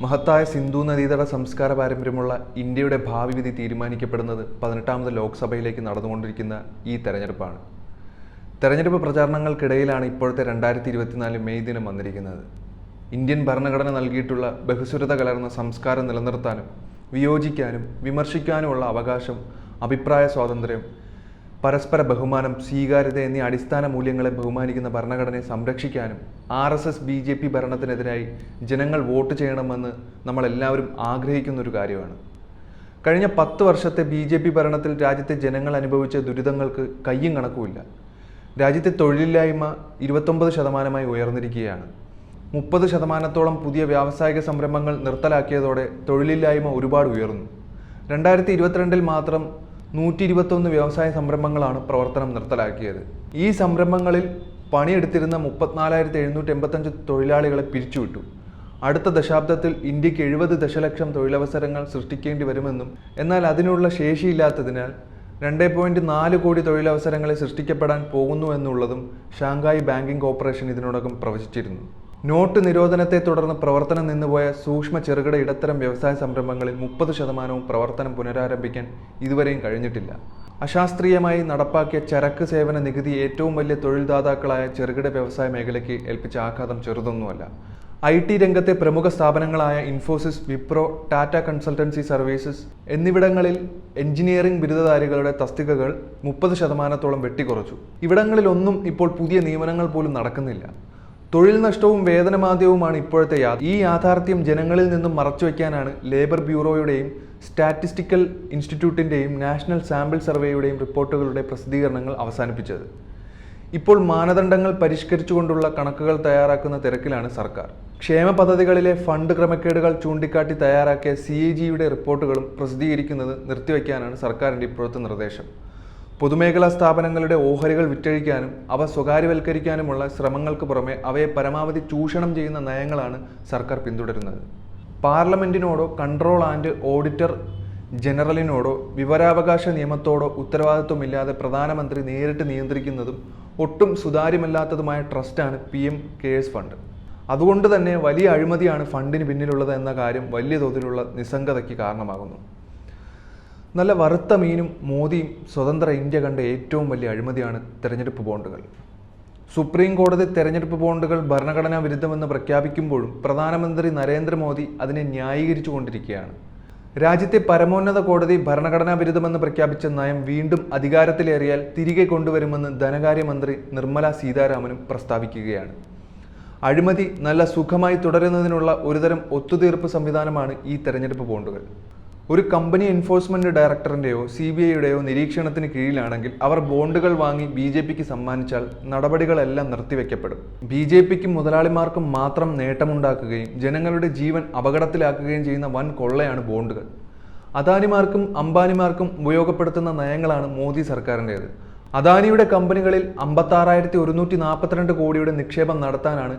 മഹത്തായ സിന്ധു നദീതട സംസ്കാര പാരമ്പര്യമുള്ള ഇന്ത്യയുടെ ഭാവി വിധി തീരുമാനിക്കപ്പെടുന്നത് 18ാമത് ലോക്സഭയിലേക്ക് നടന്നുകൊണ്ടിരിക്കുന്ന ഈ തെരഞ്ഞെടുപ്പാണ്. തെരഞ്ഞെടുപ്പ് പ്രചാരണങ്ങൾക്കിടയിലാണ് ഇപ്പോഴത്തെ 2024 മെയ് ദിനം വന്നിരിക്കുന്നത്. ഇന്ത്യൻ ഭരണഘടന നൽകിയിട്ടുള്ള ബഹുസ്വരത കലർന്ന സംസ്കാരം നിലനിർത്താനും വിയോജിക്കാനും വിമർശിക്കാനുമുള്ള അവകാശം, അഭിപ്രായ സ്വാതന്ത്ര്യം, പരസ്പര ബഹുമാനം, സ്വീകാര്യത എന്നീ അടിസ്ഥാന മൂല്യങ്ങളെ ബഹുമാനിക്കുന്ന ഭരണഘടനയെ സംരക്ഷിക്കാനും RSS BJP ഭരണത്തിനെതിരായി ജനങ്ങൾ വോട്ട് ചെയ്യണമെന്ന് നമ്മളെല്ലാവരും ആഗ്രഹിക്കുന്നൊരു കാര്യമാണ്. കഴിഞ്ഞ 10 വർഷത്തെ BJP ഭരണത്തിൽ രാജ്യത്തെ ജനങ്ങൾ അനുഭവിച്ച ദുരിതങ്ങൾക്ക് കയ്യും കണക്കുമില്ല. രാജ്യത്തെ തൊഴിലില്ലായ്മ 29% ഉയർന്നിരിക്കുകയാണ്. 30% പുതിയ വ്യാവസായിക സംരംഭങ്ങൾ നിർത്തലാക്കിയതോടെ തൊഴിലില്ലായ്മ ഒരുപാട് ഉയർന്നു. 2022 മാത്രം 121 വ്യവസായ സംരംഭങ്ങളാണ് പ്രവർത്തനം നിർത്തലാക്കിയത്. ഈ സംരംഭങ്ങളിൽ പണിയെടുത്തിരുന്ന 34,785 തൊഴിലാളികളെ പിരിച്ചുവിട്ടു. അടുത്ത ദശാബ്ദത്തിൽ ഇന്ത്യക്ക് 70 ദശലക്ഷം തൊഴിലവസരങ്ങൾ സൃഷ്ടിക്കേണ്ടി വരുമെന്നും എന്നാൽ അതിനുള്ള ശേഷിയില്ലാത്തതിനാൽ 2.4 കോടി തൊഴിലവസരങ്ങളെ സൃഷ്ടിക്കപ്പെടാൻ പോകുന്നു എന്നുള്ളതും ഷാങ്ഹായ് ബാങ്കിംഗ് കോർപ്പറേഷൻ ഇതിനോടകം പ്രവചിച്ചിരുന്നു. നോട്ട് നിരോധനത്തെ തുടർന്ന് പ്രവർത്തനം നിന്നുപോയ സൂക്ഷ്മ ചെറുകിട ഇടത്തരം വ്യവസായ സംരംഭങ്ങളിൽ 30% പ്രവർത്തനം പുനരാരംഭിക്കാൻ ഇതുവരെയും കഴിഞ്ഞിട്ടില്ല. അശാസ്ത്രീയമായി നടപ്പാക്കിയ ചരക്ക് സേവന നികുതി ഏറ്റവും വലിയ തൊഴിൽദാതാക്കളായ ചെറുകിട വ്യവസായ മേഖലയ്ക്ക് ഏൽപ്പിച്ച ആഘാതം ചെറുതൊന്നുമല്ല. IT രംഗത്തെ പ്രമുഖ സ്ഥാപനങ്ങളായ ഇൻഫോസിസ്, വിപ്രോ, ടാറ്റ കൺസൾട്ടൻസി സർവീസസ് എന്നിവിടങ്ങളിൽ എഞ്ചിനീയറിംഗ് ബിരുദധാരികളുടെ തസ്തികകൾ 30% വെട്ടിക്കുറച്ചു. ഇവിടങ്ങളിലൊന്നും ഇപ്പോൾ പുതിയ നിയമനങ്ങൾ പോലും നടക്കുന്നില്ല. തൊഴിൽ നഷ്ടവും വേതനമാന്ദ്യവുമാണ് ഇപ്പോഴത്തെ ഈ യാഥാർത്ഥ്യം ജനങ്ങളിൽ നിന്നും മറച്ചുവെക്കാനാണ് ലേബർ ബ്യൂറോയുടെയും സ്റ്റാറ്റിസ്റ്റിക്കൽ ഇൻസ്റ്റിറ്റ്യൂട്ടിൻ്റെയും നാഷണൽ സാമ്പിൾ സർവേയുടെയും റിപ്പോർട്ടുകളുടെ പ്രസിദ്ധീകരണങ്ങൾ അവസാനിപ്പിച്ചത്. ഇപ്പോൾ മാനദണ്ഡങ്ങൾ പരിഷ്കരിച്ചുകൊണ്ടുള്ള കണക്കുകൾ തയ്യാറാക്കുന്ന തിരക്കിലാണ് സർക്കാർ. ക്ഷേമ പദ്ധതികളിലെ ഫണ്ട് ക്രമക്കേടുകൾ ചൂണ്ടിക്കാട്ടി തയ്യാറാക്കിയ CAGയുടെ റിപ്പോർട്ടുകളും പ്രസിദ്ധീകരിക്കുന്നത് നിർത്തിവെക്കാനാണ് സർക്കാരിൻ്റെ ഇപ്പോഴത്തെ നിർദ്ദേശം. പൊതുമേഖലാ സ്ഥാപനങ്ങളുടെ ഓഹരികൾ വിറ്റഴിക്കാനും അവ സ്വകാര്യവൽക്കരിക്കാനുമുള്ള ശ്രമങ്ങൾക്ക് പുറമെ അവയെ പരമാവധി ചൂഷണം ചെയ്യുന്ന നയങ്ങളാണ് സർക്കാർ പിന്തുടരുന്നത്. പാർലമെന്റിനോടോ കൺട്രോൾ ആൻഡ് ഓഡിറ്റർ ജനറലിനോടോ വിവരാവകാശ നിയമത്തോടോ ഉത്തരവാദിത്വമില്ലാതെ പ്രധാനമന്ത്രി നേരിട്ട് നിയന്ത്രിക്കുന്നതും ഒട്ടും സുതാര്യമല്ലാത്തതുമായ ട്രസ്റ്റാണ് PM CARES ഫണ്ട്. അതുകൊണ്ട് തന്നെ വലിയ അഴിമതിയാണ് ഫണ്ടിന് പിന്നിലുള്ളത് എന്ന കാര്യം വലിയ തോതിലുള്ള നിസ്സംഗതയ്ക്ക് കാരണമാകുന്നു. നല്ല വറുത്ത മീനും മോദിയും സ്വതന്ത്ര ഇന്ത്യ കണ്ട ഏറ്റവും വലിയ അഴിമതിയാണ് തെരഞ്ഞെടുപ്പ് ബോണ്ടുകൾ. സുപ്രീം കോടതി തെരഞ്ഞെടുപ്പ് ബോണ്ടുകൾ ഭരണഘടനാ വിരുദ്ധമെന്ന് പ്രഖ്യാപിക്കുമ്പോഴും പ്രധാനമന്ത്രി നരേന്ദ്രമോദി അതിനെ ന്യായീകരിച്ചു കൊണ്ടിരിക്കുകയാണ്. രാജ്യത്തെ പരമോന്നത കോടതി ഭരണഘടനാ വിരുദ്ധമെന്ന് പ്രഖ്യാപിച്ച നയം വീണ്ടും അധികാരത്തിലേറിയാൽ തിരികെ കൊണ്ടുവരുമെന്ന് ധനകാര്യമന്ത്രി നിർമ്മല സീതാരാമനും പ്രസ്താവിക്കുകയാണ്. അഴിമതി നല്ല സുഖമായി തുടരുന്നതിനുള്ള ഒരുതരം ഒത്തുതീർപ്പ് സംവിധാനമാണ് ഈ തെരഞ്ഞെടുപ്പ് ബോണ്ടുകൾ. ഒരു കമ്പനി എൻഫോഴ്സ്മെന്റ് ഡയറക്ടറിന്റെയോ CBIയുടെയോ നിരീക്ഷണത്തിന് കീഴിലാണെങ്കിൽ അവർ ബോണ്ടുകൾ വാങ്ങി BJPക്ക് സമ്മാനിച്ചാൽ നടപടികളെല്ലാം നിർത്തിവെക്കപ്പെടും. BJPക്കും മുതലാളിമാർക്കും മാത്രം നേട്ടമുണ്ടാക്കുകയും ജനങ്ങളുടെ ജീവൻ അപകടത്തിലാക്കുകയും ചെയ്യുന്ന വൻ കൊള്ളയാണ് ബോണ്ടുകൾ. അദാനിമാർക്കും അംബാനിമാർക്കും ഉപയോഗപ്പെടുത്തുന്ന നയങ്ങളാണ് മോദി സർക്കാരിൻ്റേത്. അദാനിയുടെ കമ്പനികളിൽ 56,142 കോടിയുടെ നിക്ഷേപം നടത്താനാണ്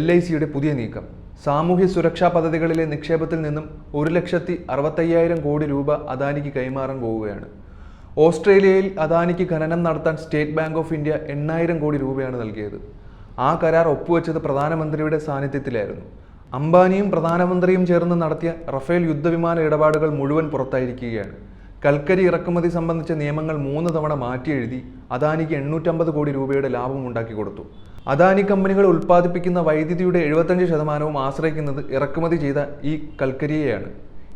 LICയുടെ പുതിയ നീക്കം. സാമൂഹ്യ സുരക്ഷാ പദ്ധതികളിലെ നിക്ഷേപത്തിൽ നിന്നും 1,65,000 കോടി രൂപ അദാനിക്ക് കൈമാറാൻ പോവുകയാണ്. ഓസ്ട്രേലിയയിൽ അദാനിക്ക് ഖനനം നടത്താൻ സ്റ്റേറ്റ് ബാങ്ക് ഓഫ് ഇന്ത്യ 8,000 കോടി രൂപയാണ് നൽകിയത്. ആ കരാർ ഒപ്പുവെച്ചത് പ്രധാനമന്ത്രിയുടെ സാന്നിധ്യത്തിലായിരുന്നു. അംബാനിയും പ്രധാനമന്ത്രിയും ചേർന്ന് നടത്തിയ റഫേൽ യുദ്ധവിമാന ഇടപാടുകൾ മുഴുവൻ പുറത്തായിരിക്കുകയാണ്. കൽക്കരി ഇറക്കുമതി സംബന്ധിച്ച നിയമങ്ങൾ 3 തവണ മാറ്റിയെഴുതി അദാനിക്ക് 850 കോടി രൂപയുടെ ലാഭം ഉണ്ടാക്കി കൊടുത്തു. അദാനി കമ്പനികൾ ഉൽപ്പാദിപ്പിക്കുന്ന വൈദ്യുതിയുടെ 75% ആശ്രയിക്കുന്നത് ഇറക്കുമതി ചെയ്ത ഈ കൽക്കരിയെയാണ്.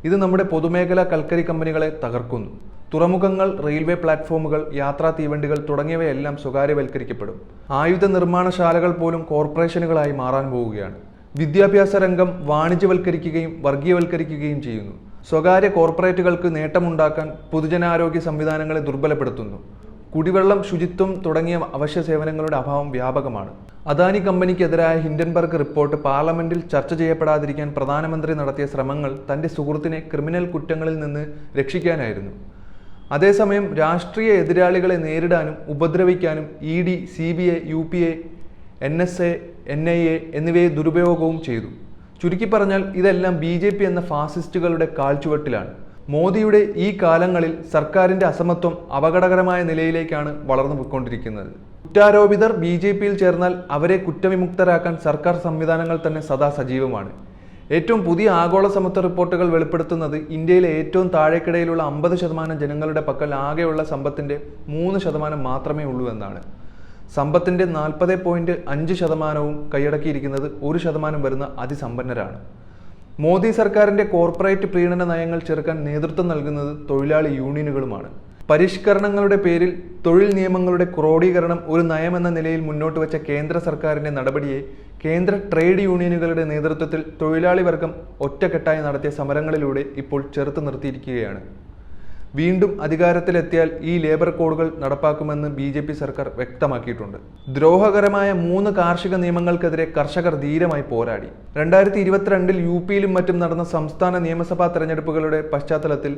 ഇത് നമ്മുടെ പൊതുമേഖലാ കൽക്കരി കമ്പനികളെ തകർക്കുന്നു. തുറമുഖങ്ങൾ, റെയിൽവേ പ്ലാറ്റ്ഫോമുകൾ, യാത്രാ തീവണ്ടികൾ തുടങ്ങിയവയെല്ലാം സ്വകാര്യവൽക്കരിക്കപ്പെടും. ആയുധ നിർമ്മാണശാലകൾ പോലും കോർപ്പറേഷനുകളായി മാറാൻ പോവുകയാണ്. വിദ്യാഭ്യാസ രംഗം വാണിജ്യവൽക്കരിക്കുകയും വർഗീയവൽക്കരിക്കുകയും ചെയ്യുന്നു. സ്വകാര്യ കോർപ്പറേറ്റുകൾക്ക് നേട്ടമുണ്ടാക്കാൻ പൊതുജനാരോഗ്യ സംവിധാനങ്ങളെ ദുർബലപ്പെടുത്തുന്നു. കുടിവെള്ളം, ശുചിത്വം തുടങ്ങിയ അവശ്യ സേവനങ്ങളുടെ അഭാവം വ്യാപകമാണ്. അദാനി കമ്പനിക്കെതിരായ ഹിൻഡൻബർഗ് റിപ്പോർട്ട് പാർലമെന്റിൽ ചർച്ച ചെയ്യപ്പെടാതിരിക്കാൻ പ്രധാനമന്ത്രി നടത്തിയ ശ്രമങ്ങൾ തന്റെ സുഹൃത്തിനെ ക്രിമിനൽ കുറ്റങ്ങളിൽ നിന്ന് രക്ഷിക്കാനായിരുന്നു. അതേസമയം രാഷ്ട്രീയ എതിരാളികളെ നേരിടാനും ഉപദ്രവിക്കാനും ED, CBI, UPA, NSA, NIA എന്നിവയെ ദുരുപയോഗവും ചെയ്തു. ചുരുക്കി പറഞ്ഞാൽ ഇതെല്ലാം BJP എന്ന ഫാസിസ്റ്റുകളുടെ കാൽച്ചുവട്ടിലാണ്. മോദിയുടെ ഈ കാലങ്ങളിൽ സർക്കാരിന്റെ അസമത്വം അപകടകരമായ നിലയിലേക്കാണ് വളർന്നു പോയിക്കൊണ്ടിരിക്കുന്നത്. കുറ്റാരോപിതർ BJPയിൽ ചേർന്നാൽ അവരെ കുറ്റവിമുക്തരാക്കാൻ സർക്കാർ സംവിധാനങ്ങൾ തന്നെ സദാ സജീവമാണ്. ഏറ്റവും പുതിയ ആഗോള സമത്വ റിപ്പോർട്ടുകൾ വെളിപ്പെടുത്തുന്നത് ഇന്ത്യയിലെ ഏറ്റവും താഴേക്കിടയിലുള്ള 50% ജനങ്ങളുടെ പക്കൽ ആകെയുള്ള സമ്പത്തിൻ്റെ 3% മാത്രമേ ഉള്ളൂ എന്നാണ്. സമ്പത്തിൻ്റെ 40.5% കൈയടക്കിയിരിക്കുന്നത് 1% വരുന്ന അതിസമ്പന്നരാണ്. മോദി സർക്കാരിൻ്റെ കോർപ്പറേറ്റ് പ്രീണന നയങ്ങൾ ചെറുക്കാൻ നേതൃത്വം നൽകുന്നത് തൊഴിലാളി യൂണിയനുകളുമാണ്. പരിഷ്കരണങ്ങളുടെ പേരിൽ തൊഴിൽ നിയമങ്ങളുടെ ക്രോഡീകരണം ഒരു നയമെന്ന നിലയിൽ മുന്നോട്ട് വെച്ച കേന്ദ്ര സർക്കാരിൻ്റെ നടപടിയെ കേന്ദ്ര ട്രേഡ് യൂണിയനുകളുടെ നേതൃത്വത്തിൽ തൊഴിലാളി വർഗം ഒറ്റക്കെട്ടായി നടത്തിയ സമരങ്ങളിലൂടെ ഇപ്പോൾ ചെറുത്തു നിർത്തിയിരിക്കുകയാണ്. വീണ്ടും അധികാരത്തിലെത്തിയാൽ ഈ ലേബർ കോഡുകൾ നടപ്പാക്കുമെന്ന് BJP സർക്കാർ വ്യക്തമാക്കിയിട്ടുണ്ട്. ദ്രോഹകരമായ 3 കാർഷിക നിയമങ്ങൾക്കെതിരെ കർഷകർ ധീരമായി പോരാടി. 2022 UPയിലും മറ്റും നടന്ന സംസ്ഥാന നിയമസഭാ തെരഞ്ഞെടുപ്പുകളുടെ പശ്ചാത്തലത്തിൽ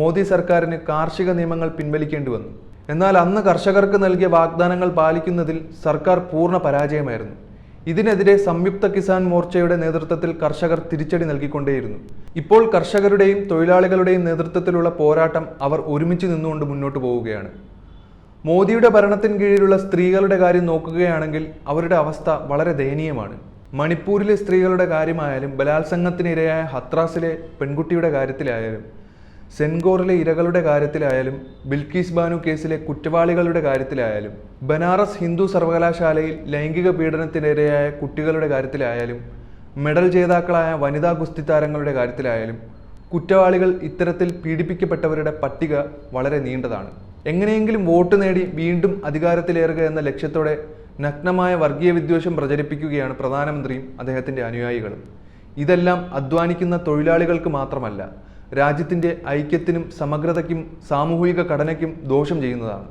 മോദി സർക്കാരിന് കാർഷിക നിയമങ്ങൾ പിൻവലിക്കേണ്ടി വന്നു. എന്നാൽ അന്ന് കർഷകർക്ക് നൽകിയ വാഗ്ദാനങ്ങൾ പാലിക്കുന്നതിൽ സർക്കാർ പൂർണ്ണ പരാജയമായിരുന്നു. ഇതിനെതിരെ സംയുക്ത കിസാൻ മോർച്ചയുടെ നേതൃത്വത്തിൽ കർഷകർ തിരിച്ചടി നൽകിക്കൊണ്ടേയിരുന്നു. ഇപ്പോൾ കർഷകരുടെയും തൊഴിലാളികളുടെയും നേതൃത്വത്തിലുള്ള പോരാട്ടം അവർ ഒരുമിച്ച് നിന്നുകൊണ്ട് മുന്നോട്ട് പോവുകയാണ്. മോദിയുടെ ഭരണത്തിന് കീഴിലുള്ള സ്ത്രീകളുടെ കാര്യം നോക്കുകയാണെങ്കിൽ അവരുടെ അവസ്ഥ വളരെ ദയനീയമാണ്. മണിപ്പൂരിലെ സ്ത്രീകളുടെ കാര്യമായാലും, ബലാത്സംഗത്തിനിരയായ ഹത്രാസിലെ പെൺകുട്ടിയുടെ കാര്യത്തിലായാലും, സെൻഗോറിലെ ഇരകളുടെ കാര്യത്തിലായാലും, ബിൽക്കീസ് ബാനു കേസിലെ കുറ്റവാളികളുടെ കാര്യത്തിലായാലും, ബനാറസ് ഹിന്ദു സർവകലാശാലയിൽ ലൈംഗിക പീഡനത്തിനിരയായ കുട്ടികളുടെ കാര്യത്തിലായാലും, മെഡൽ ജേതാക്കളായ വനിതാ ഗുസ്തി താരങ്ങളുടെ കാര്യത്തിലായാലും, കുറ്റവാളികൾ ഇത്തരത്തിൽ പീഡിപ്പിക്കപ്പെട്ടവരുടെ പട്ടിക വളരെ നീണ്ടതാണ്. എങ്ങനെയെങ്കിലും വോട്ട് നേടി വീണ്ടും അധികാരത്തിലേറുക എന്ന ലക്ഷ്യത്തോടെ നഗ്നമായ വർഗീയ വിദ്വേഷം പ്രചരിപ്പിക്കുകയാണ് പ്രധാനമന്ത്രിയും അദ്ദേഹത്തിൻ്റെ അനുയായികളും. ഇതെല്ലാം അധ്വാനിക്കുന്ന തൊഴിലാളികൾക്ക് മാത്രമല്ല, രാജ്യത്തിൻ്റെ ഐക്യത്തിനും സമഗ്രതയ്ക്കും സാമൂഹിക ഘടനയ്ക്കും ദോഷം ചെയ്യുന്നതാണ്.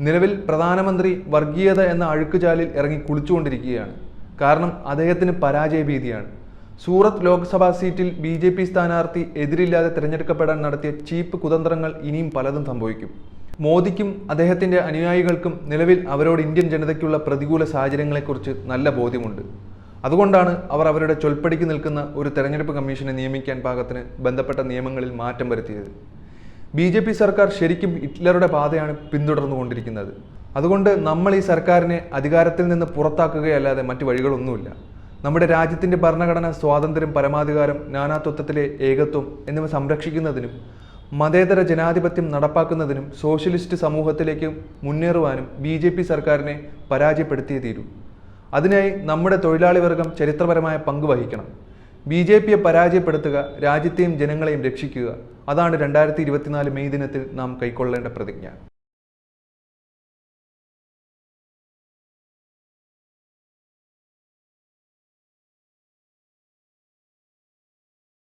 നിലവിൽ പ്രധാനമന്ത്രി വർഗീയത എന്ന അഴുക്കുചാലിൽ ഇറങ്ങി കുളിച്ചുകൊണ്ടിരിക്കുകയാണ്. കാരണം അദ്ദേഹത്തിന് പരാജയഭീതിയാണ്. സൂറത്ത് ലോക്സഭാ സീറ്റിൽ BJP സ്ഥാനാർത്ഥി എതിരില്ലാതെ തിരഞ്ഞെടുക്കപ്പെടാൻ നടത്തിയ ചീപ്പ് കുതന്ത്രങ്ങൾ ഇനിയും പലതും സംഭവിക്കും. മോദിക്കും അദ്ദേഹത്തിൻ്റെ അനുയായികൾക്കും നിലവിൽ അവരോട് ഇന്ത്യൻ ജനതയ്ക്കുള്ള പ്രതികൂല സാഹചര്യങ്ങളെക്കുറിച്ച് നല്ല ബോധ്യമുണ്ട്. അതുകൊണ്ടാണ് അവർ അവരുടെ ചൊൽപ്പടിക്ക് നിൽക്കുന്ന ഒരു തെരഞ്ഞെടുപ്പ് കമ്മീഷനെ നിയമിക്കാൻ പാകത്തിന് ബന്ധപ്പെട്ട നിയമങ്ങളിൽ മാറ്റം വരുത്തിയത്. BJP സർക്കാർ ശരിക്കും ഹിറ്റ്ലറുടെ പാതയാണ് പിന്തുടർന്നുകൊണ്ടിരിക്കുന്നത്. അതുകൊണ്ട് നമ്മൾ ഈ സർക്കാരിനെ അധികാരത്തിൽ നിന്ന് പുറത്താക്കുകയല്ലാതെ മറ്റു വഴികളൊന്നുമില്ല. നമ്മുടെ രാജ്യത്തിൻ്റെ ഭരണഘടന സ്വാതന്ത്ര്യം, പരമാധികാരം, നാനാത്വത്വത്തിലെ ഏകത്വം എന്നിവ സംരക്ഷിക്കുന്നതിനും മതേതര ജനാധിപത്യം നടപ്പാക്കുന്നതിനും സോഷ്യലിസ്റ്റ് സമൂഹത്തിലേക്ക് മുന്നേറുവാനും BJP സർക്കാരിനെ പരാജയപ്പെടുത്തിയേ തീരൂ. അതിനായി നമ്മുടെ തൊഴിലാളി വർഗം ചരിത്രപരമായ പങ്ക് വഹിക്കണം. BJPയെ പരാജയപ്പെടുത്തുക, രാജ്യത്തെയും ജനങ്ങളെയും രക്ഷിക്കുക. അതാണ് 2024 മെയ് ദിനത്തിൽ നാം കൈക്കൊള്ളേണ്ട പ്രതിജ്ഞ.